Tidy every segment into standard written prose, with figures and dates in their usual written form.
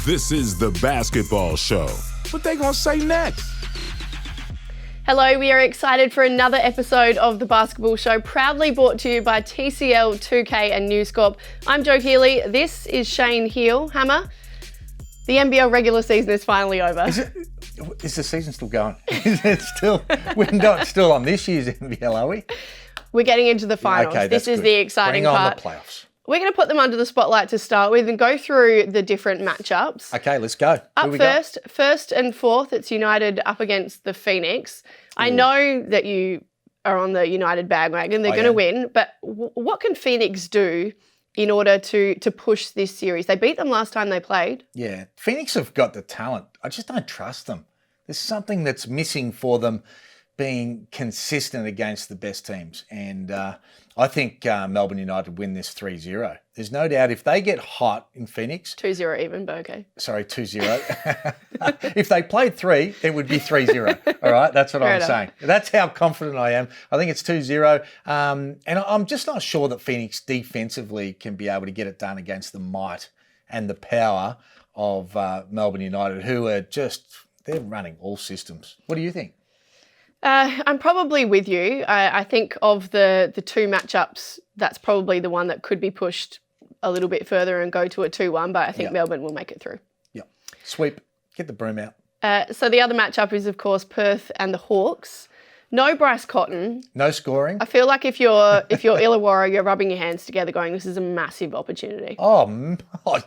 This is the basketball show. What they gonna say next? Hello, we are excited for another episode of the Basketball Show, proudly brought to you by TCL, 2K and News Corp. I'm Jo Healy. This is Shane Heel. Hammer, the NBL regular season is finally over. Is the season still going? Is it still? We're not still on this year's NBL, are we? We're getting into the finals. Okay, this is good. the exciting Bring part. on the playoffs. We're going to put them under the spotlight to start with and go through the different matchups. Okay, let's go. Up first and fourth, it's United up against the Phoenix. I know that you are on the United bandwagon. They're going to win, but what can Phoenix do in order to push this series? They beat them last time they played. Yeah, Phoenix have got the talent. I just don't trust them. There's something that's missing for them being consistent against the best teams. And I think Melbourne United win this 3-0. There's no doubt if they get hot in Phoenix. 2-0 even, but okay. Sorry, 2-0. If they played 3, it would be 3-0. All right, that's what I'm saying. That's how confident I am. I think it's 2-0. And I'm just not sure that Phoenix defensively can be able to get it done against the might and the power of Melbourne United, who are just, they're running all systems. What do you think? I'm probably with you. I think of the two matchups, that's probably the one that could be pushed a little bit further and go to a 2-1, but I think Melbourne will make it through. Yep. Sweep. Get the broom out. So the other matchup is, of course, Perth and the Hawks. No Bryce Cotton. No scoring. I feel like if you're Illawarra, you're rubbing your hands together going, this is a massive opportunity. Oh,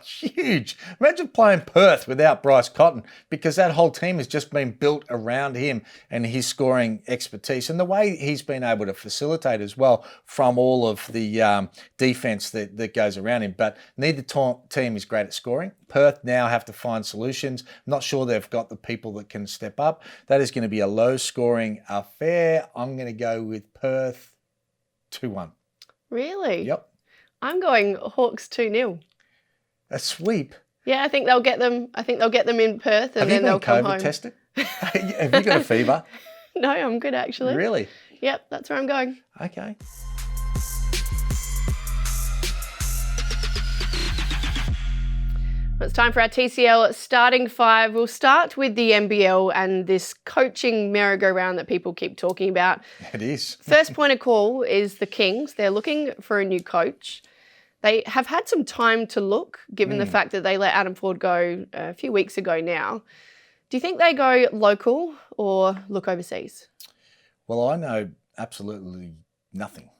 huge. Imagine playing Perth without Bryce Cotton, because that whole team has just been built around him and his scoring expertise and the way he's been able to facilitate as well from all of the defence that goes around him. But neither team is great at scoring. Perth now have to find solutions. I'm not sure they've got the people that can step up. That is going to be a low-scoring affair. I'm going to go with Perth 2-1. Really? Yep. I'm going Hawks 2-0. A sweep? Yeah, I think they'll get them. I think they'll get them in Perth, and then they'll come home. Have you been COVID tested? Have you got a fever? No, I'm good actually. Really? Yep, that's where I'm going. Okay. It's time for our TCL starting five. We'll start with the NBL and this coaching merry-go-round that people keep talking about. It is. First point of call is the Kings. They're looking for a new coach. They have had some time to look, given the fact that they let Adam Forde go a few weeks ago now. Do you think they go local or look overseas? Well, I know absolutely nothing,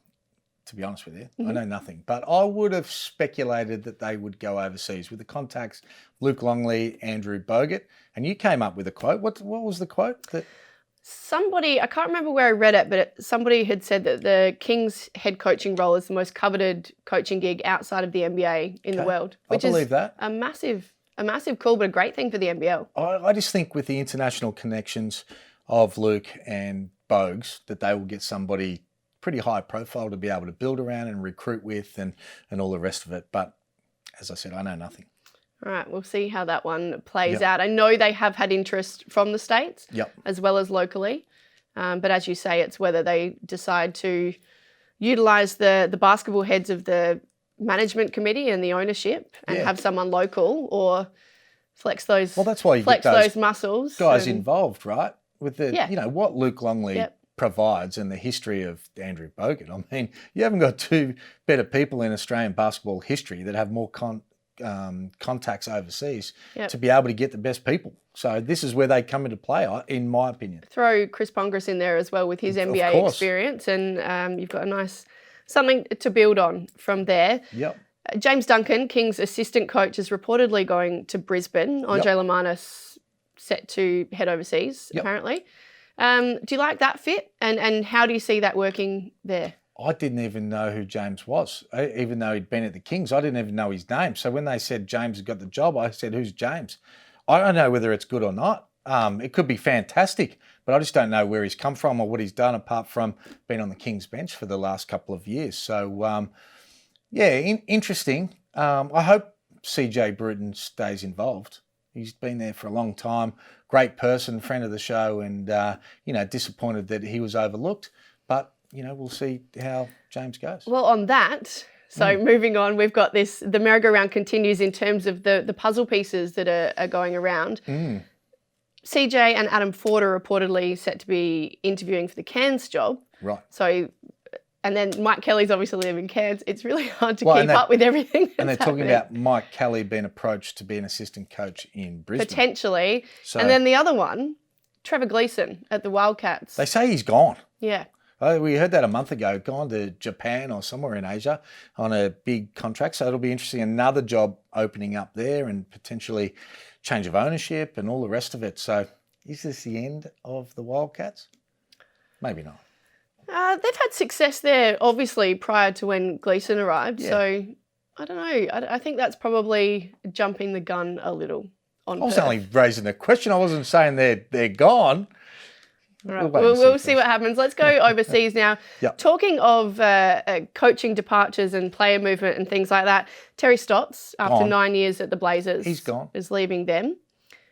to be honest with you. I know nothing. But I would have speculated that they would go overseas with the contacts, Luke Longley, Andrew Bogut. And you came up with a quote. What was the quote? Somebody, I can't remember where I read it, but somebody had said that the Kings head coaching role is the most coveted coaching gig outside of the NBA in the world. Which I believe is that. a massive call, but a great thing for the NBL. I just think with the international connections of Luke and Bogues that they will get somebody pretty high profile to be able to build around and recruit with and all the rest of it. But as I said, I know nothing. All right, we'll see how that one plays out. I know they have had interest from the States as well as locally. But as you say, it's whether they decide to utilise the basketball heads of the management committee and the ownership and have someone local or flex those that's why you get those muscles. Guys involved, right? With the what Luke Longley provides and the history of Andrew Bogut. I mean, you haven't got two better people in Australian basketball history that have more contacts overseas to be able to get the best people. So this is where they come into play, in my opinion. Throw Chris Pongras in there as well with his NBA experience, and you've got a nice something to build on from there. Yep. James Duncan, Kings assistant coach, is reportedly going to Brisbane. Andre Lamanis set to head overseas, apparently. Do you like that fit? And how do you see that working there? I didn't even know who James was. Even though he'd been at the Kings, I didn't even know his name. So when they said James had got the job, I said, who's James? I don't know whether it's good or not. It could be fantastic, but I just don't know where he's come from or what he's done apart from being on the Kings bench for the last couple of years. So, interesting. I hope CJ Bruton stays involved. He's been there for a long time. Great person, friend of the show, and, disappointed that he was overlooked. But, we'll see how James goes. Well, on that, So moving on, we've got this, the merry-go-round continues in terms of the puzzle pieces that are going around. CJ and Adam Ford are reportedly set to be interviewing for the Cairns job. Right. So, and then Mike Kelly's obviously living in Cairns. It's really hard to keep up with everything. And they're talking about Mike Kelly being approached to be an assistant coach in Brisbane. Potentially. So, and then the other one, Trevor Gleeson at the Wildcats. They say he's gone. Yeah. We heard that a month ago, gone to Japan or somewhere in Asia on a big contract. So it'll be interesting. Another job opening up there and potentially change of ownership and all the rest of it. So is this the end of the Wildcats? Maybe not. They've had success there, obviously, prior to when Gleeson arrived. Yeah. So I don't know. I think that's probably jumping the gun a little on I was Perth. only raising a question. I wasn't saying they're gone. Right. We'll see what happens. Let's go overseas now. Yep. Talking of coaching departures and player movement and things like that, Terry Stotts, after 9 years at the Blazers, he's gone. Is leaving them.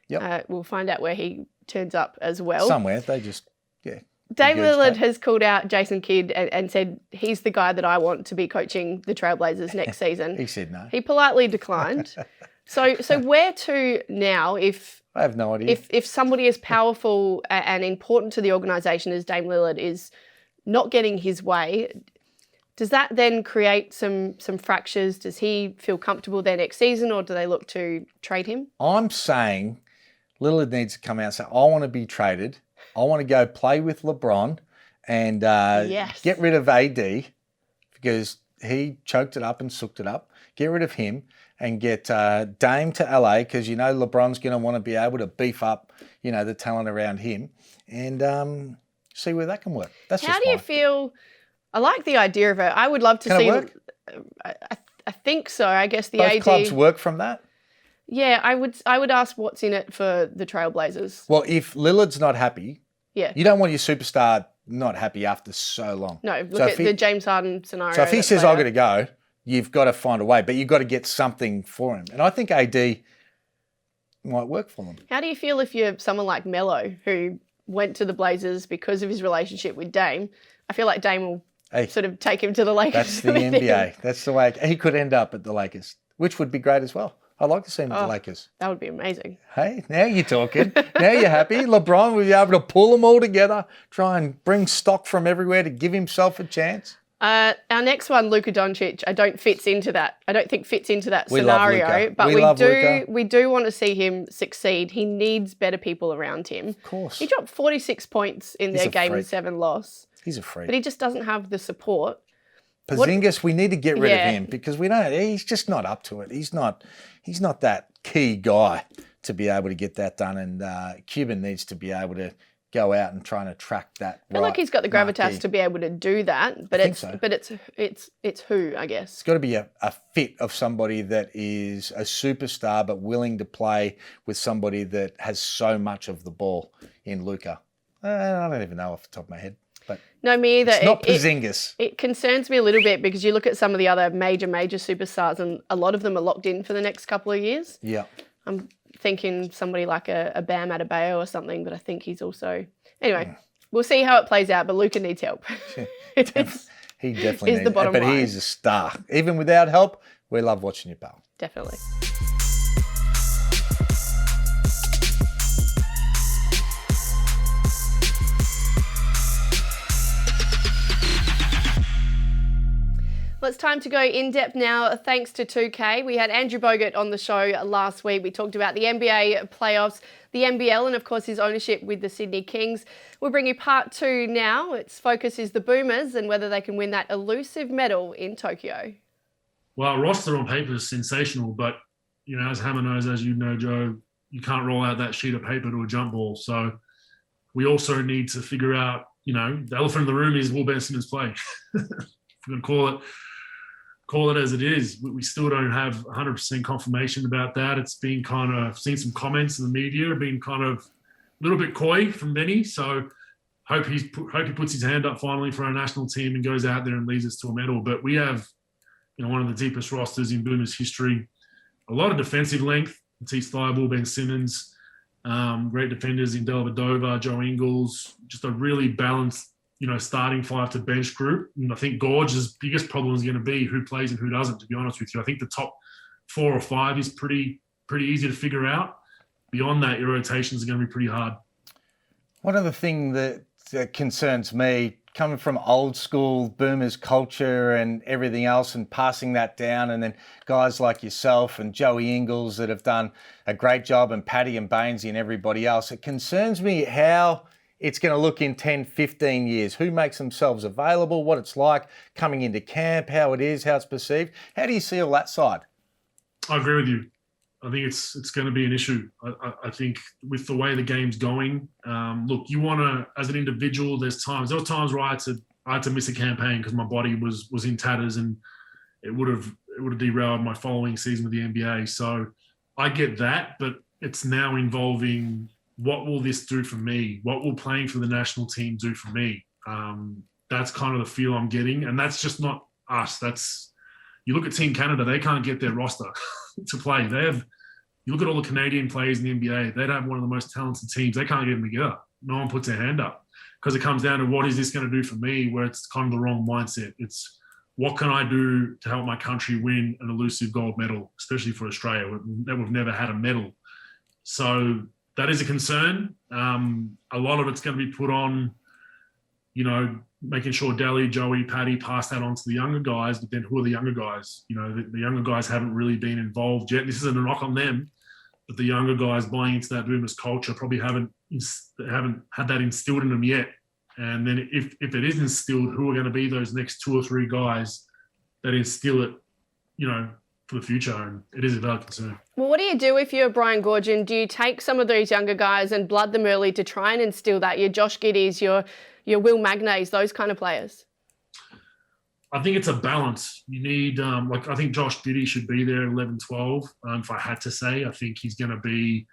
Yep. We'll find out where he turns up as well. Somewhere. They just, Dame Lillard has called out Jason Kidd and said he's the guy that I want to be coaching the Trailblazers next season. He said no. He politely declined. So where to now if... I have no idea. If somebody as powerful and important to the organisation as Dame Lillard is not getting his way, does that then create some fractures? Does he feel comfortable there next season, or do they look to trade him? I'm saying Lillard needs to come out and say, I want to be traded. I want to go play with LeBron and get rid of AD because he choked it up and sooked it up. Get rid of him. And get Dame to LA because LeBron's going to want to be able to beef up, the talent around him and see where that can work. That's how do you feel? I like the idea of it. I would love to see. It work? I think so. I guess the Both AD clubs work from that. Yeah, I would ask what's in it for the Trailblazers. Well, if Lillard's not happy, you don't want your superstar not happy after so long. No, look at the James Harden scenario. So if he says I've got to go, you've got to find a way, but you've got to get something for him. And I think AD might work for them. How do you feel if you're someone like Melo, who went to the Blazers because of his relationship with Dame? I feel like Dame will sort of take him to the Lakers. That's the NBA. That's the way he could end up at the Lakers, which would be great as well. I'd like to see him at the Lakers. That would be amazing. Hey, now you're talking. Now you're happy. LeBron will be able to pull them all together, try and bring stock from everywhere to give himself a chance. Our next one, Luka Doncic, I don't think fits into that We scenario. Love Luka. But we do want to see him succeed. He needs better people around him. Of course. He dropped 46 points in their Game 7 loss. He's a freak. But he just doesn't have the support. Porzingis, we need to get rid of him because he's just not up to it. He's not that key guy to be able to get that done. And Cuban needs to be able to go out and try and attract that. I feel like he's got the gravitas to be able to do that, but it's who, I guess. It's got to be a fit of somebody that is a superstar but willing to play with somebody that has so much of the ball in Luka. I don't even know off the top of my head. But no, me either. It's not Porzingis. It concerns me a little bit because you look at some of the other major superstars and a lot of them are locked in for the next couple of years. Yeah. I'm thinking somebody like a Bam Adebayo or something, but I think he's also... Anyway, we'll see how it plays out, but Luka needs help. He definitely needs the bottom but line. he is a star. Even without help, we love watching you, pal. Definitely. Well, it's time to go in-depth now, thanks to 2K. We had Andrew Bogut on the show last week. We talked about the NBA playoffs, the NBL, and of course his ownership with the Sydney Kings. We'll bring you part 2 now. Its focus is the Boomers and whether they can win that elusive medal in Tokyo. Well, roster on paper is sensational, but, as Hammer knows, as you know, Joe, you can't roll out that sheet of paper to a jump ball. So we also need to figure out, the elephant in the room is will Ben Simmons play? If we're going to call it as it is. We still don't have 100% confirmation about that. It's been kind of seen some comments in the media, been kind of a little bit coy from Benny. So hope he puts his hand up finally for our national team and goes out there and leads us to a medal. But we have, one of the deepest rosters in Boomers history. A lot of defensive length. Matisse Thybulle, Ben Simmons, great defenders in Dellavedova, Joe Ingles. Just a really balanced starting 5 to bench group. And I think Gorge's biggest problem is going to be who plays and who doesn't, to be honest with you. I think the top 4 or 5 is pretty easy to figure out. Beyond that, your rotations are going to be pretty hard. One of the things that concerns me, coming from old school Boomers culture and everything else and passing that down, and then guys like yourself and Joey Ingles that have done a great job, and Paddy and Bainesy and everybody else, it concerns me how it's going to look in 10, 15 years. Who makes themselves available, what it's like coming into camp, how it is, how it's perceived. How do you see all that side? I agree with you. I think it's going to be an issue. I think with the way the game's going, look, you want to, as an individual, there were times where I had to miss a campaign because my body was in tatters, and it would have derailed my following season with the NBA. So I get that, but it's now involving, what will this do for me? What will playing for the national team do for me? That's kind of the feel I'm getting, and that's just not us. You look at Team Canada, they can't get their roster to play. You look at all the Canadian players in the NBA, they'd have one of the most talented teams. They can't get them together. No one puts their hand up, because it comes down to, what is this going to do for me, where it's kind of the wrong mindset. It's, what can I do to help my country win an elusive gold medal, especially for Australia, that we've never had a medal. So that is a concern. A lot of it's going to be put on, making sure Daly, Joey, Paddy pass that on to the younger guys, but then who are the younger guys? The younger guys haven't really been involved yet. This isn't a knock on them, but the younger guys buying into that Boomers culture probably haven't had that instilled in them yet. And then if it is instilled, who are going to be those next 2 or 3 guys that instill it, for the future? And it is a valid concern. Well, what do you do if you're Brian Goorjian? Do you take some of those younger guys and blood them early to try and instill that? Your Josh Giddeys, your Will Magnays, those kind of players? I think it's a balance. You need, I think Josh Giddey should be there at 11, 12. If I had to say, I think he's going to be,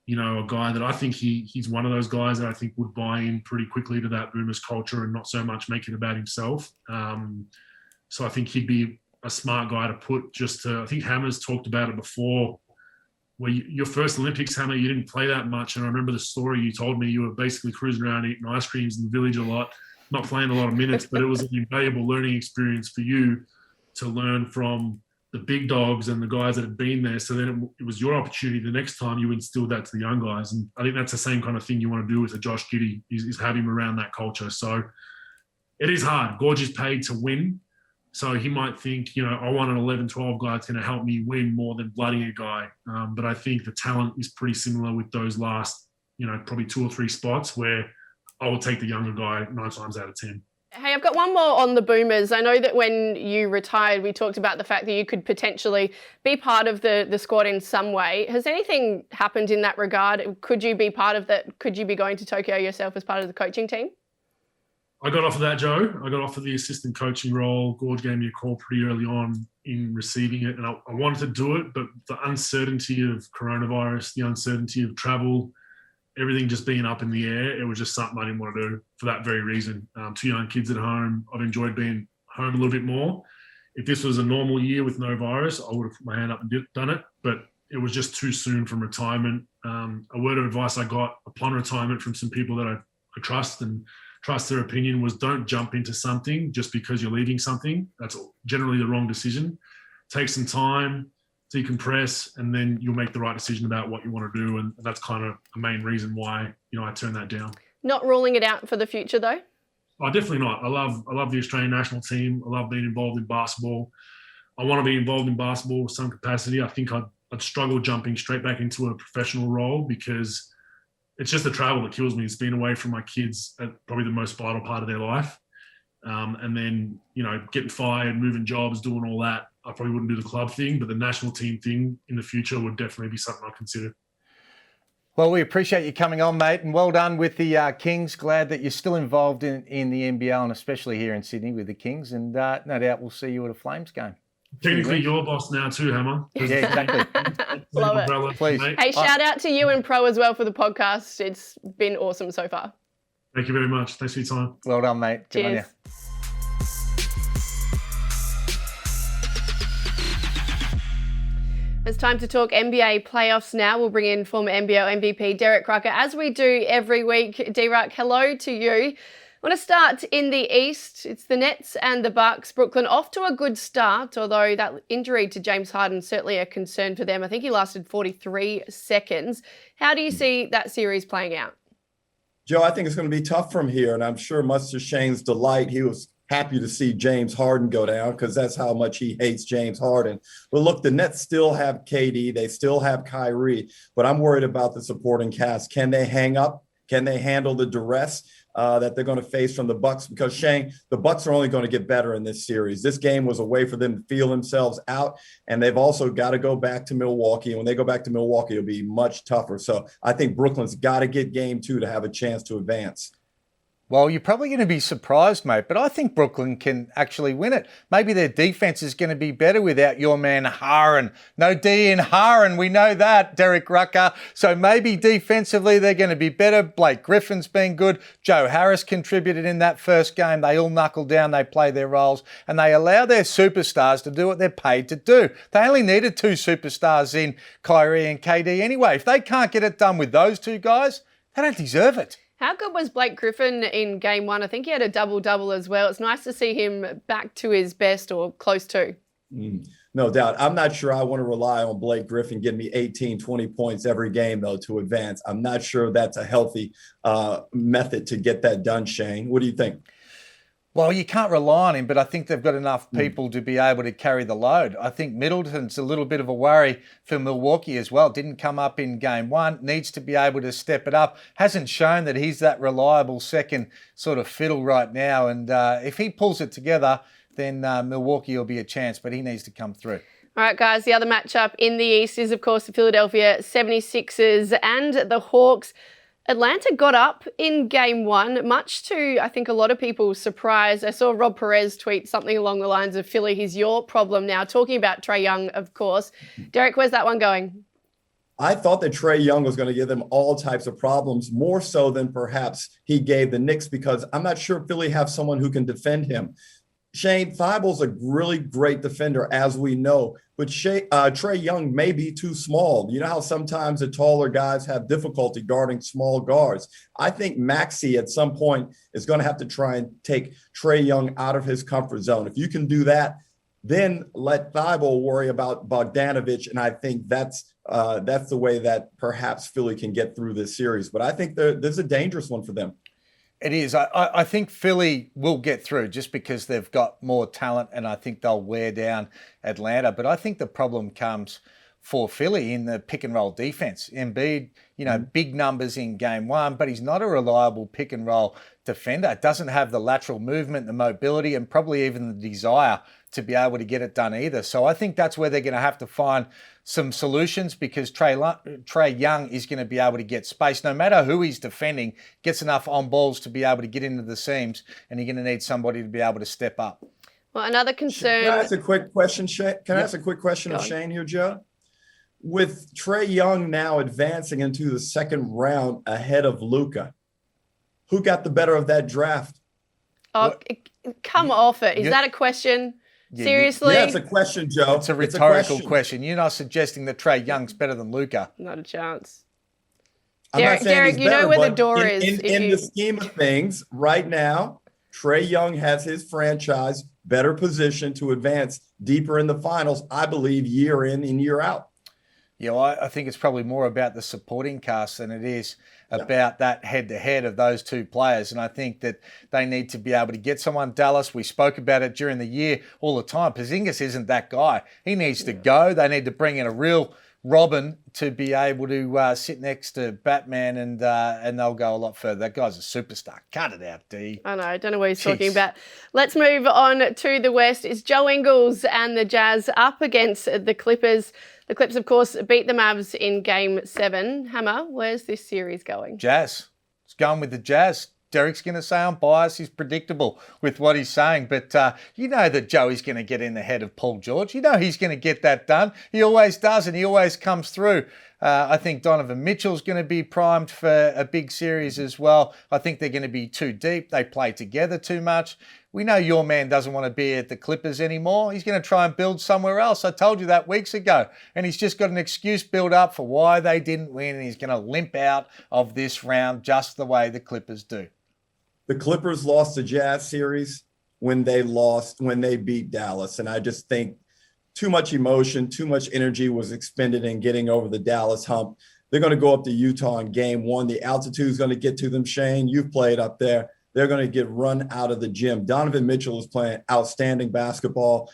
a guy that I think he's one of those guys that I think would buy in pretty quickly to that Boomers culture and not so much make it about himself. So I think he'd be a smart guy to put I think Hammer's talked about it before, where your first Olympics, Hammer, you didn't play that much. And I remember the story you told me, you were basically cruising around eating ice creams in the village a lot, not playing a lot of minutes, but it was an invaluable learning experience for you to learn from the big dogs and the guys that had been there. So then it was your opportunity the next time you instilled that to the young guys. And I think that's the same kind of thing you want to do with a Josh Giddey, is have him around that culture. So it is hard. Gorge is paid to win. So he might think, I want an 11, 12 guy that's going to help me win more than blooding a guy. But I think the talent is pretty similar with those last, probably 2 or 3 spots, where I will take the younger guy 9 times out of 10. Hey, I've got one more on the Boomers. I know that when you retired, we talked about the fact that you could potentially be part of the squad in some way. Has anything happened in that regard? Could you be part of that? Could you be going to Tokyo yourself as part of the coaching team? I got offered that, Joe. I got offered the assistant coaching role. Gorge gave me a call pretty early on in receiving it, and I wanted to do it, but the uncertainty of coronavirus, the uncertainty of travel, everything just being up in the air, it was just something I didn't want to do for that very reason. 2 young kids at home. I've enjoyed being home a little bit more. If this was a normal year with no virus, I would have put my hand up and done it, but it was just too soon from retirement. A word of advice I got upon retirement from some people that I trust and trust their opinion was, don't jump into something just because you're leaving something. That's generally the wrong decision. Take some time, decompress, and then you'll make the right decision about what you want to do. And that's kind of the main reason why, I turned that down. Not ruling it out for the future though? Oh, definitely not. I love the Australian national team. I love being involved in basketball. I want to be involved in basketball with some capacity. I think I'd struggle jumping straight back into a professional role, because it's just the travel that kills me. It's being away from my kids at probably the most vital part of their life. And then, getting fired, moving jobs, doing all that. I probably wouldn't do the club thing, but the national team thing in the future would definitely be something I'd consider. Well, we appreciate you coming on, mate, and well done with the Kings. Glad that you're still involved in the NBL, and especially here in Sydney with the Kings. And no doubt we'll see you at a Flames game. Technically, your boss now too, Hammer. Yeah, exactly. Love it. Please. Hey, shout out to you and Pro as well for the podcast. It's been awesome so far. Thank you very much. Thanks for your time. Well done, mate. Good on you. Cheers. It's time to talk NBA playoffs now. We'll bring in former NBL MVP Derek Crocker, as we do every week. D-Ruck, hello to you. Want to start in the East? It's the Nets and the Bucks. Brooklyn off to a good start, although that injury to James Harden certainly a concern for them. I think he lasted 43 seconds. How do you see that series playing out? Joe, I think it's going to be tough from here, and I'm sure much to Shane's delight, he was happy to see James Harden go down because that's how much he hates James Harden. But look, the Nets still have KD. They still have Kyrie, but I'm worried about the supporting cast. Can they hang up? Can they handle the duress that they're going to face from the Bucks? Because, Shane, the Bucks are only going to get better in this series. This game was a way for them to feel themselves out, and they've also got to go back to Milwaukee. And when they go back to Milwaukee, it'll be much tougher. So I think Brooklyn's got to get game 2 to have a chance to advance. Well, you're probably going to be surprised, mate, but I think Brooklyn can actually win it. Maybe their defense is going to be better without your man Harden. No D in Harden, we know that, Derek Rucker. So maybe defensively they're going to be better. Blake Griffin's been good. Joe Harris contributed in that first game. They all knuckle down, they play their roles, and they allow their superstars to do what they're paid to do. They only needed 2 superstars in Kyrie and KD anyway. If they can't get it done with those 2 guys, they don't deserve it. How good was Blake Griffin in game 1? I think he had a double-double as well. It's nice to see him back to his best or close to. No doubt. I'm not sure I want to rely on Blake Griffin getting me 18, 20 points every game, though, to advance. I'm not sure that's a healthy method to get that done, Shane. What do you think? Well, you can't rely on him, but I think they've got enough people to be able to carry the load. I think Middleton's a little bit of a worry for Milwaukee as well. Didn't come up in game 1, needs to be able to step it up. Hasn't shown that he's that reliable second sort of fiddle right now. And if he pulls it together, then Milwaukee will be a chance, but he needs to come through. All right, guys, the other matchup in the East is, of course, the Philadelphia 76ers and the Hawks. Atlanta got up in game 1, much to, I think, a lot of people's surprise. I saw Rob Perez tweet something along the lines of, Philly, he's your problem now, talking about Trae Young, of course. Derek, where's that one going? I thought that Trae Young was going to give them all types of problems, more so than perhaps he gave the Knicks, because I'm not sure Philly have someone who can defend him. Shane, Thibault's a really great defender, as we know, but Trae Young may be too small. You know how sometimes the taller guys have difficulty guarding small guards. I think Maxey at some point is going to have to try and take Trae Young out of his comfort zone. If you can do that, then let Thibault worry about Bogdanovich, and I think that's the way that perhaps Philly can get through this series. But I think there's a dangerous one for them. It is. I think Philly will get through just because they've got more talent, and I think they'll wear down Atlanta. But I think the problem comes for Philly in the pick and roll defense. Embiid, big numbers in game 1, but he's not a reliable pick and roll defender. Doesn't have the lateral movement, the mobility, and probably even the desire to be able to get it done either. So I think that's where they're going to have to find some solutions, because Trae Young is going to be able to get space. No matter who he's defending, gets enough on balls to be able to get into the seams, and you're going to need somebody to be able to step up. Well, another concern... Can I ask a quick question, Shane? Can I ask a quick question of Shane here, Joe? With Trae Young now advancing into the second round ahead of Luka, who got the better of that draft? Oh, come off it. Is that a question? Seriously? Yeah, it's a question, Joe. It's a rhetorical question. You're not suggesting that Trae Young's better than Luka. Not a chance. Derek, you know where the door is. In the scheme of things, right now, Trae Young has his franchise better position to advance deeper in the finals, I believe, year in and year out. Yeah, well, I think it's probably more about the supporting cast than it is about that head-to-head of those 2 players. And I think that they need to be able to get someone. Dallas, we spoke about it during the year all the time. Porzingis isn't that guy. He needs to go. They need to bring in a real Robin to be able to sit next to Batman, and they'll go a lot further. That guy's a superstar. Cut it out, D. I know. I don't know what he's talking about. Let's move on to the West. It's Joe Ingles and the Jazz up against the Clippers. The Clips, of course, beat the Mavs in Game 7. Hammer, where's this series going? Jazz. It's going with the Jazz. Derek's going to say I'm biased. He's predictable with what he's saying. But you know that Joey's going to get in the head of Paul George. You know he's going to get that done. He always does, and he always comes through. I think Donovan Mitchell's going to be primed for a big series as well. I think they're going to be too deep. They play together too much. We know your man doesn't want to be at the Clippers anymore. He's going to try and build somewhere else. I told you that weeks ago. And he's just got an excuse built up for why they didn't win. And he's going to limp out of this round just the way the Clippers do. The Clippers lost the Jazz series when they beat Dallas. And I just think too much emotion, too much energy was expended in getting over the Dallas hump. They're going to go up to Utah in game one. The altitude is going to get to them, Shane. You've played up there. They're going to get run out of the gym. Donovan Mitchell is playing outstanding basketball.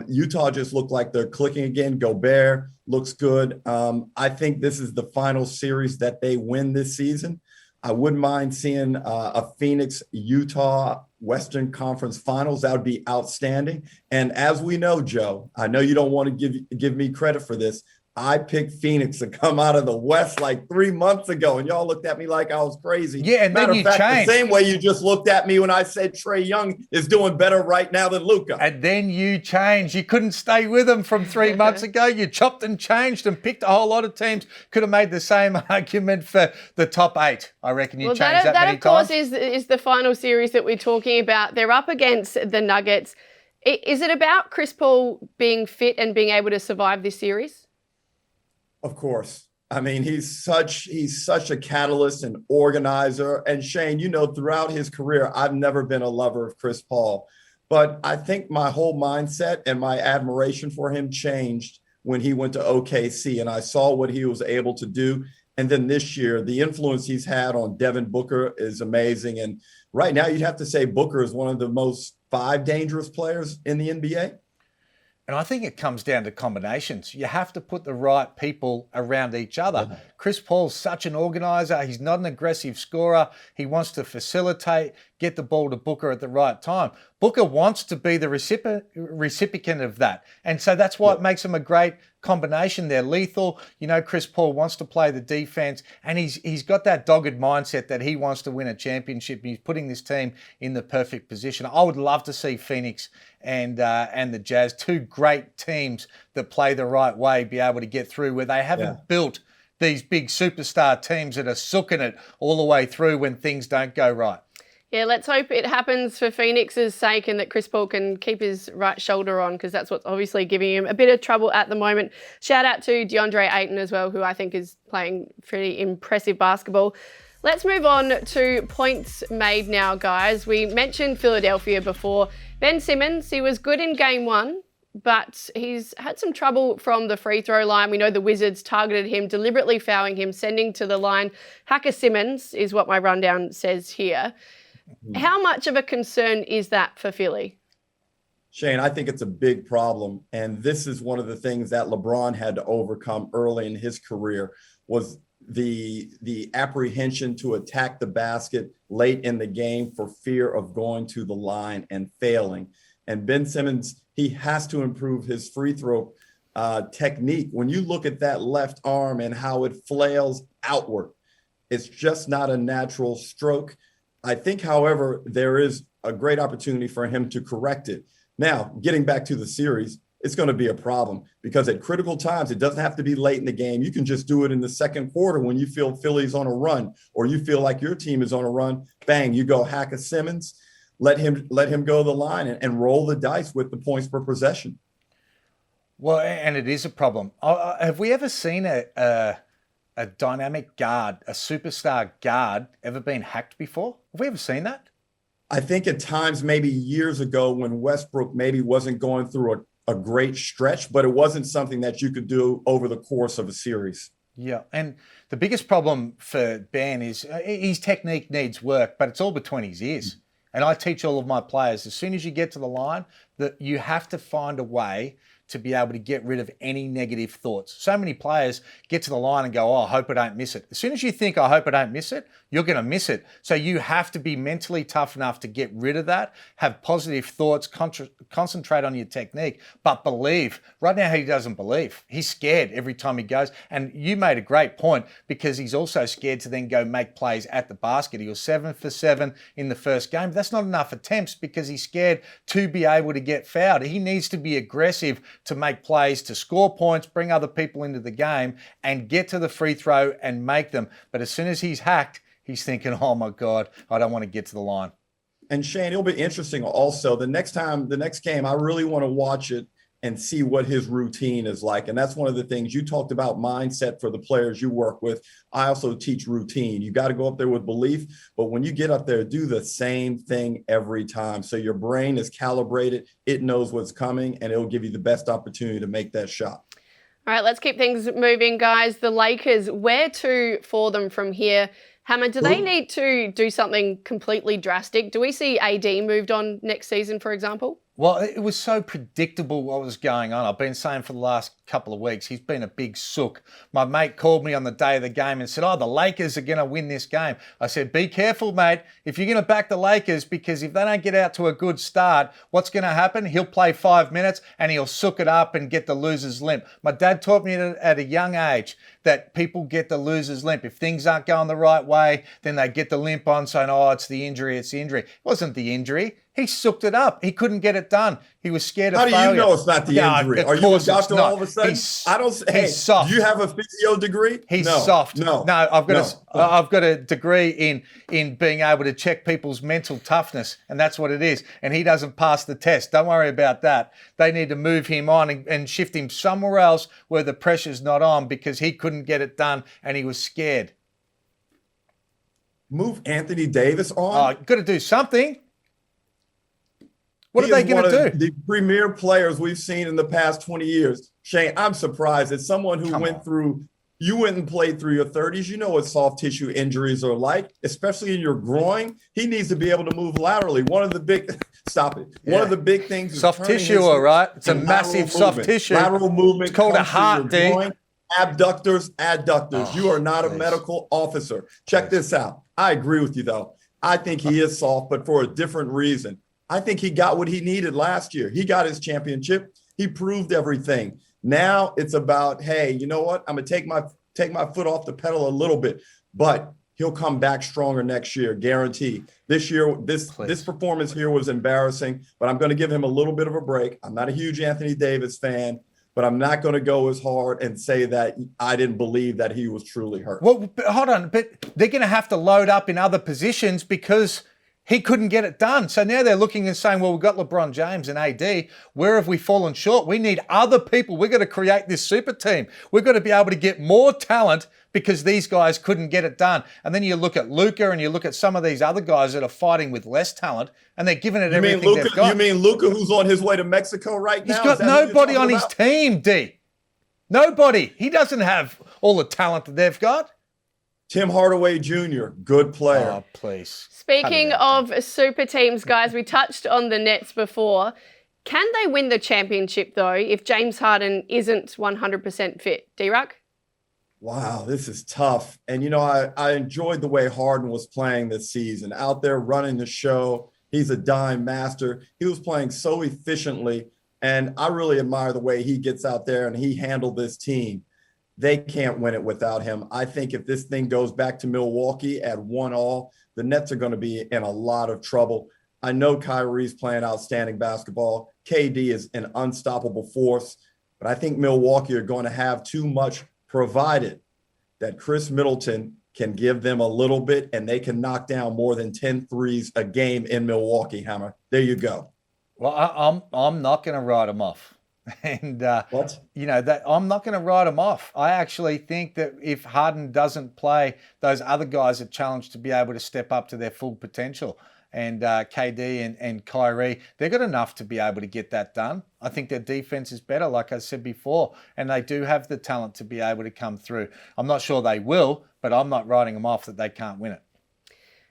Utah just looked like they're clicking again. Gobert looks good. I think this is the final series that they win this season. I wouldn't mind seeing a Phoenix-Utah Western Conference Finals. That would be outstanding. And as we know, Joe, I know you don't want to give me credit for this. I picked Phoenix to come out of the West like 3 months ago, and y'all looked at me like I was crazy. Yeah, and then you changed. The same way you just looked at me when I said Trae Young is doing better right now than Luka. And then you changed. You couldn't stay with them from 3 months ago. You chopped and changed and picked a whole lot of teams. Could have made the same argument for the top 8. I reckon you changed that many times. That, of course, is the final series that we're talking about. They're up against the Nuggets. Is it about Chris Paul being fit and being able to survive this series? Of course. I mean, he's such a catalyst and organizer. And Shane, throughout his career, I've never been a lover of Chris Paul. But I think my whole mindset and my admiration for him changed when he went to OKC and I saw what he was able to do. And then this year, the influence he's had on Devin Booker is amazing. And right now, you'd have to say Booker is one of the most 5 dangerous players in the NBA. And I think it comes down to combinations. You have to put the right people around each other. Yeah. Chris Paul's such an organizer. He's not an aggressive scorer. He wants to facilitate, get the ball to Booker at the right time. Booker wants to be the recipient of that. And so that's why it makes him a great combination. They're lethal. Chris Paul wants to play the defense, and he's got that dogged mindset that he wants to win a championship. He's putting this team in the perfect position. I would love to see Phoenix and the Jazz, 2 great teams that play the right way, be able to get through where they haven't built these big superstar teams that are sooking it all the way through when things don't go right. Yeah, let's hope it happens for Phoenix's sake and that Chris Paul can keep his right shoulder on, because that's what's obviously giving him a bit of trouble at the moment. Shout out to DeAndre Ayton as well, who I think is playing pretty impressive basketball. Let's move on to points made now, guys. We mentioned Philadelphia before. Ben Simmons, he was good in game 1, but he's had some trouble from the free throw line. We know the Wizards targeted him, deliberately fouling him, sending to the line. Hack-A-Simmons is what my rundown says here. How much of a concern is that for Philly? Shane, I think it's a big problem. And this is one of the things that LeBron had to overcome early in his career, was the apprehension to attack the basket late in the game for fear of going to the line and failing. And Ben Simmons, he has to improve his free throw technique. When you look at that left arm and how it flails outward, it's just not a natural stroke. I think, however, there is a great opportunity for him to correct it. Now, getting back to the series, it's going to be a problem because at critical times, it doesn't have to be late in the game. You can just do it in the second quarter when you feel Philly's on a run or you feel like your team is on a run. Bang, you go Hack-A-Simmons, let him go to the line and roll the dice with the points per possession. Well, and it is a problem. Have we ever seen a dynamic guard, a superstar guard, ever been hacked before? Have we ever seen that? I think at times, maybe years ago, when Westbrook maybe wasn't going through a great stretch, but it wasn't something that you could do over the course of a series. Yeah, and the biggest problem for Ben is his technique needs work, but it's all between his ears. And I teach all of my players, as soon as you get to the line, that you have to find a way to be able to get rid of any negative thoughts. So many players get to the line and go, oh, I hope I don't miss it. As soon as you think, I hope I don't miss it, you're going to miss it. So you have to be mentally tough enough to get rid of that, have positive thoughts, concentrate on your technique, but believe. Right now, he doesn't believe. He's scared every time he goes. And you made a great point, because he's also scared to then go make plays at the basket. He was 7 for 7 in the first game. But that's not enough attempts because he's scared to be able to get fouled. He needs to be aggressive to make plays, to score points, bring other people into the game and get to the free throw and make them. But as soon as he's hacked, he's thinking, oh my God, I don't want to get to the line. And Shane, it'll be interesting also the next game, I really want to watch it and see what his routine is like. And that's one of the things you talked about, mindset for the players you work with. I also teach routine. You got to go up there with belief, but when you get up there, do the same thing every time. So your brain is calibrated. It knows what's coming, and it'll give you the best opportunity to make that shot. All right, let's keep things moving, guys. The Lakers, where to for them from here? Hammer, do they need to do something completely drastic? Do we see AD moved on next season, for example? Well, it was so predictable what was going on. I've been saying for the last couple of weeks, he's been a big sook. My mate called me on the day of the game and said, the Lakers are going to win this game. I said, be careful, mate, if you're going to back the Lakers, because if they don't get out to a good start, what's going to happen? He'll play 5 minutes and he'll sook it up and get the loser's limp. My dad taught me at a young age that people get the loser's limp. If things aren't going the right way, then they get the limp on saying, it's the injury, it's the injury. It wasn't the injury. He sooked it up. He couldn't get it done. He was scared of failure. How do you know it's not the injury? Are you a doctor all of a sudden? He's soft. Do you have a physio degree? He's soft. No, I've got a degree in being able to check people's mental toughness, and that's what it is. And he doesn't pass the test. Don't worry about that. They need to move him on and shift him somewhere else where the pressure's not on, because he couldn't get it done and he was scared. Move Anthony Davis on? Got to do something. What are they going to do? The premier players we've seen in the past 20 years. Shane, I'm surprised that someone who you went and played through your 30s, you know what soft tissue injuries are like, especially in your groin. He needs to be able to move laterally. One of the big One of the big things is soft tissue, all right? It's a massive soft tissue. Lateral movement. It's called a heart, dude. Abductors, adductors. You are not a medical officer. Check this out. I agree with you, though. I think he is soft, but for a different reason. I think he got what he needed last year. He got his championship. He proved everything. Now it's about, hey, you know what? I'm going to take my foot off the pedal a little bit, but he'll come back stronger next year, guarantee. This year, this performance here was embarrassing, but I'm going to give him a little bit of a break. I'm not a huge Anthony Davis fan, but I'm not going to go as hard and say that I didn't believe that he was truly hurt. Well, hold on, but they're going to have to load up in other positions because he couldn't get it done. So now they're looking and saying, well, we've got LeBron James and AD. Where have we fallen short? We need other people. We've got to create this super team. We've got to be able to get more talent because these guys couldn't get it done. And then you look at Luka and you look at some of these other guys that are fighting with less talent and they're giving it everything they've got. You mean Luka, who's on his way to Mexico right now? He's got nobody on his team, D. Nobody. He doesn't have all the talent that they've got. Tim Hardaway Jr., good player. Oh, please. Speaking of super teams, guys, we touched on the Nets before. Can they win the championship, though, if James Harden isn't 100% fit? D-Ruck? Wow, this is tough. And, you know, I enjoyed the way Harden was playing this season. Out there running the show. He's a dime master. He was playing so efficiently. And I really admire the way he gets out there and he handled this team. They can't win it without him. I think if this thing goes back to Milwaukee at 1-1, the Nets are going to be in a lot of trouble. I know Kyrie's playing outstanding basketball. KD is an unstoppable force, but I think Milwaukee are going to have too much, provided that Chris Middleton can give them a little bit and they can knock down more than 10 threes a game in Milwaukee, Hammer. There you go. Well, I'm not going to write them off. And, you know, that I'm not going to write him off. I actually think that if Harden doesn't play, those other guys are challenged to be able to step up to their full potential. And KD and Kyrie, they've got enough to be able to get that done. I think their defense is better, like I said before, and they do have the talent to be able to come through. I'm not sure they will, but I'm not writing them off that they can't win it.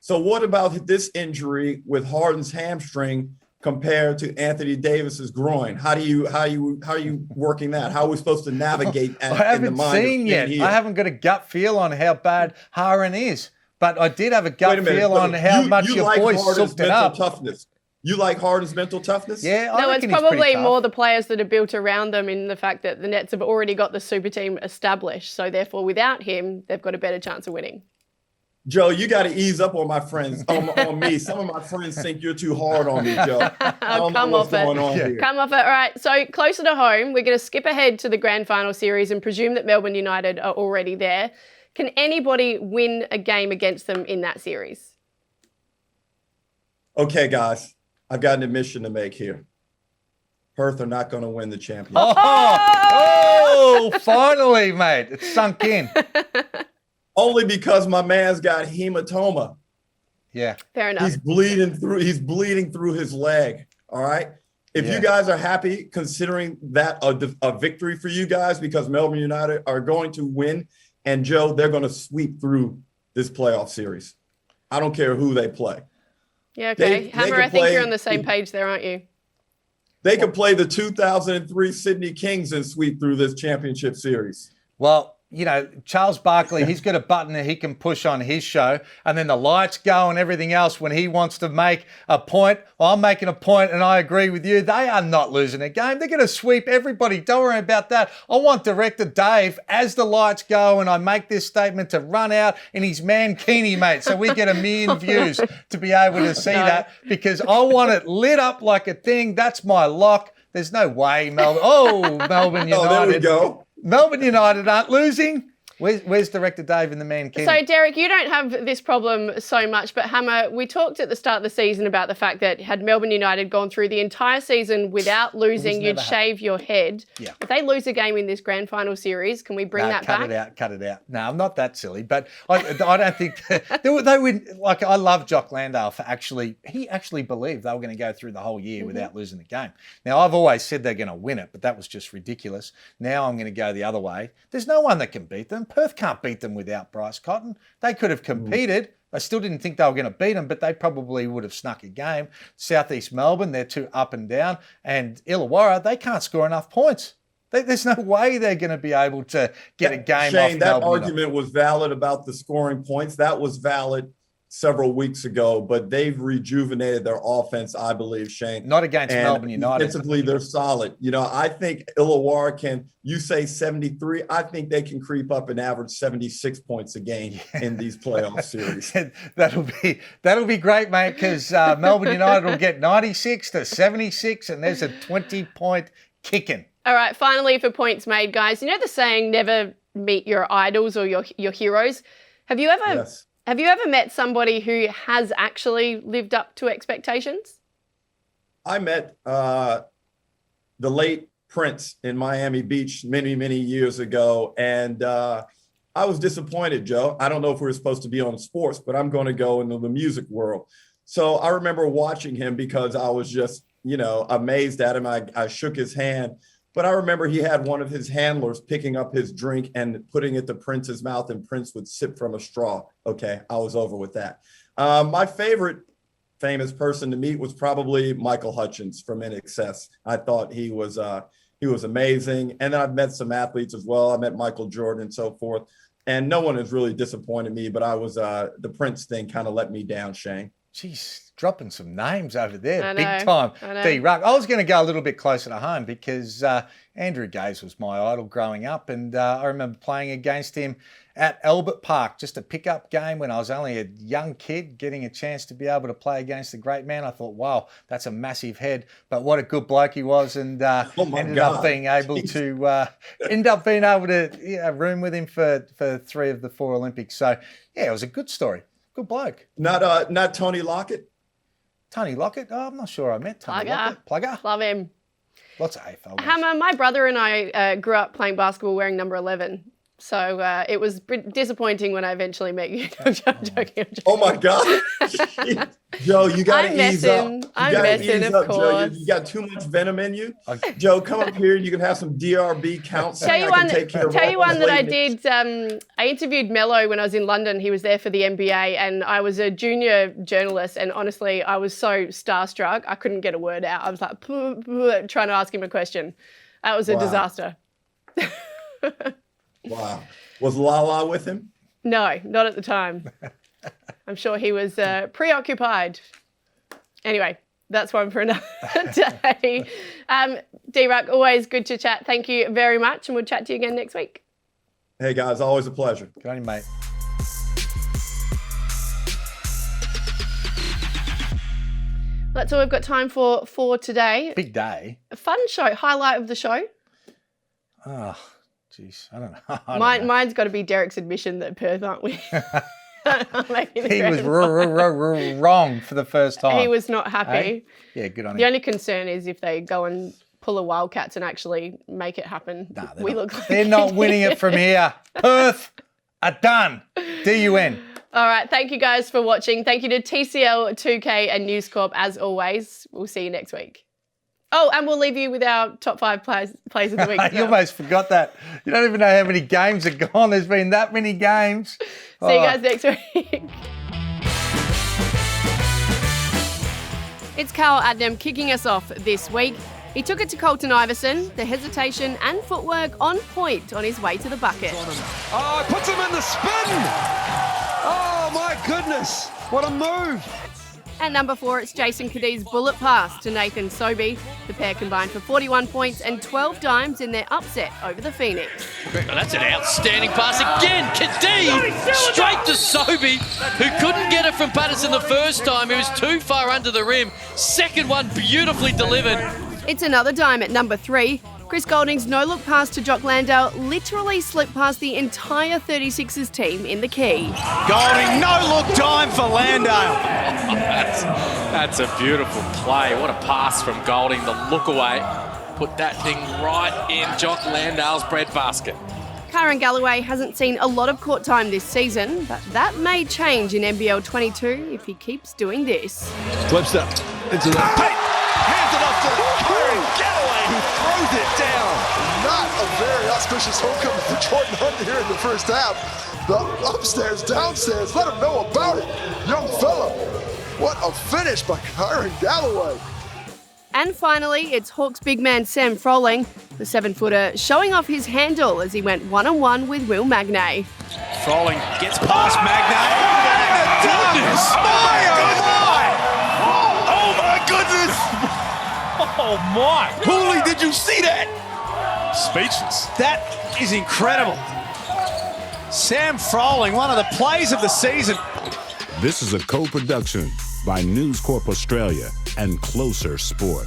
So what about this injury with Harden's hamstring compared to Anthony Davis's groin? How are you working that? How are we supposed to navigate I haven't seen yet. I haven't got a gut feel on how bad Harden is, but I did have a gut feel on how much your boys soaked it up. Toughness. You like Harden's mental toughness? Yeah, no, it's probably more the players that are built around them in the fact that the Nets have already got the super team established. So therefore, without him, they've got a better chance of winning. Joe, you got to ease up on my friends, on me. Some of my friends think you're too hard on me, Joe. I don't know what's going on here. Come off it. All right, so closer to home, we're going to skip ahead to the grand final series and presume that Melbourne United are already there. Can anybody win a game against them in that series? Okay, guys, I've got an admission to make here. Perth are not going to win the championship. Finally, mate. It's sunk in. Only because my man's got hematoma. Yeah. Fair enough. He's bleeding through his leg. All right. If you guys are happy considering that a victory for you guys, because Melbourne United are going to win, and Joe, they're going to sweep through this playoff series. I don't care who they play. Yeah, okay. Hammer, I think you're on the same page there, aren't you? They could play the 2003 Sydney Kings and sweep through this championship series. Well, you know, Charles Barkley, he's got a button that he can push on his show, and then the lights go and everything else when he wants to make a point. Well, I'm making a point, and I agree with you. They are not losing a game. They're going to sweep everybody. Don't worry about that. I want Director Dave, as the lights go and I make this statement, to run out in his mankini, mate, so we get 1 million views to be able to see that, because I want it lit up like a thing. That's my lock. There's no way, Melbourne. Melbourne United. Oh, there we go. Melbourne United aren't losing. Where's Director Dave in the mankini? So, Derek, you don't have this problem so much, but Hammer, we talked at the start of the season about the fact that had Melbourne United gone through the entire season without losing, you'd shave your head. Yeah. If they lose a game in this grand final series, can we bring that back? Cut it out. No, I'm not that silly, but I don't think they would. Like, I love Jock Landale for he actually believed they were going to go through the whole year without losing the game. Now, I've always said they're going to win it, but that was just ridiculous. Now I'm going to go the other way. There's no one that can beat them. Perth can't beat them without Bryce Cotton. They could have competed. I still didn't think they were going to beat them, but they probably would have snuck a game. Southeast Melbourne, they're too up and down. And Illawarra, they can't score enough points. There's no way they're going to be able to get a game Shane, off that Melbourne. argument was valid about the scoring points. That was valid several weeks ago, but they've rejuvenated their offense, I believe, Shane. Not against Melbourne United. Defensively, they're solid. You know, I think Illawarra can, you say 73, I think they can creep up and average 76 points a game in these playoff series. That'll be great, mate, because Melbourne United will get 96 to 76, and there's a 20-point kicking. All right, finally for points made, guys. You know the saying, never meet your idols or your heroes? Have you ever... Yes. Have you ever met somebody who has actually lived up to expectations? I met the late Prince in Miami Beach many, many years ago, and I was disappointed, Joe. I don't know if we were supposed to be on sports, but I'm going to go into the music world. So I remember watching him because I was just, amazed at him. I shook his hand. But I remember he had one of his handlers picking up his drink and putting it to Prince's mouth, and Prince would sip from a straw. Okay, I was over with that. My favorite famous person to meet was probably Michael Hutchins from NXS. I thought he was amazing. And then I've met some athletes as well. I met Michael Jordan and so forth. And no one has really disappointed me, but I was the Prince thing kind of let me down, Shane. Jeez, dropping some names over there, big time. D-Ruck. I was going to go a little bit closer to home because Andrew Gaze was my idol growing up, and I remember playing against him at Albert Park, just a pickup game when I was only a young kid, getting a chance to be able to play against the great man. I thought, wow, that's a massive head, but what a good bloke he was, and ended up being able to room with him for 3 of the 4 Olympics. So yeah, it was a good story. Good bloke. Not Tony Lockett? Tony Lockett? Oh, I'm not sure I met Tony Lockett. Plugger? Love him. Lots of AFL. Hammer, my brother and I grew up playing basketball wearing number 11. So it was disappointing when I eventually met you. I'm joking. Oh, my God. Joe, you got to ease up. I'm messing, of course. Joe, you got too much venom in you. Joe, come up here. You can have some DRB counseling. Tell you one that I did. I interviewed Mello when I was in London. He was there for the NBA, and I was a junior journalist. And honestly, I was so starstruck, I couldn't get a word out. I was like trying to ask him a question. That was a disaster. Wow. Was Lala with him? No, not at the time. I'm sure he was preoccupied. Anyway, that's one for another day. D-Ruck, always good to chat. Thank you very much, and we'll chat to you again next week. Hey, guys, always a pleasure. Good on you, mate. That's all we've got time for today. Big day. A fun show. Highlight of the show? Oh, jeez. I don't know. Mine's got to be Derek's admission that Perth aren't winning. He was wrong for the first time. He was not happy. Hey? Yeah, good on him. The only concern is if they go and pull a Wildcats and actually make it happen. Nah, They're not winning it from here. Perth are done. DUN. All right. Thank you guys for watching. Thank you to TCL, 2K and News Corp as always. We'll see you next week. Oh, and we'll leave you with our top 5 plays of the week. You almost forgot that. You don't even know how many games are gone. There's been that many games. See you guys next week. It's Carl Adnam kicking us off this week. He took it to Colton Iverson, the hesitation and footwork on point on his way to the bucket. Oh, puts him in the spin! Oh, my goodness. What a move. At number 4, it's Jason Caddy's bullet pass to Nathan Sobey. The pair combined for 41 points and 12 dimes in their upset over the Phoenix. Well, that's an outstanding pass again. Caddy straight to Sobey, who couldn't get it from Patterson the first time. He was too far under the rim. Second one beautifully delivered. It's another dime at number 3. Chris Golding's no-look pass to Jock Landale literally slipped past the entire 36ers team in the key. Golding, no-look dime for Landale. That's a beautiful play. What a pass from Golding. The look away. Put that thing right in Jock Landale's breadbasket. Kyron Galloway hasn't seen a lot of court time this season, but that may change in NBL 22 if he keeps doing this. Flip step into the paint. Hands it up to Kyron Galloway, who throws it down. Not a very auspicious homecoming for Jordan Hunt here in the first half. The upstairs, downstairs, let him know about it. Young fella, what a finish by Kyron Galloway. And finally, it's Hawks big man Sam Froling, the 7-footer, showing off his handle as he went one-on-one with Will Magnay. Froling gets past Magnay. Goodness! Oh my goodness! Oh my! Cooley, did you see that? Speechless. That is incredible. Sam Froling, one of the plays of the season. This is a co-production by News Corp Australia and Closer Sport.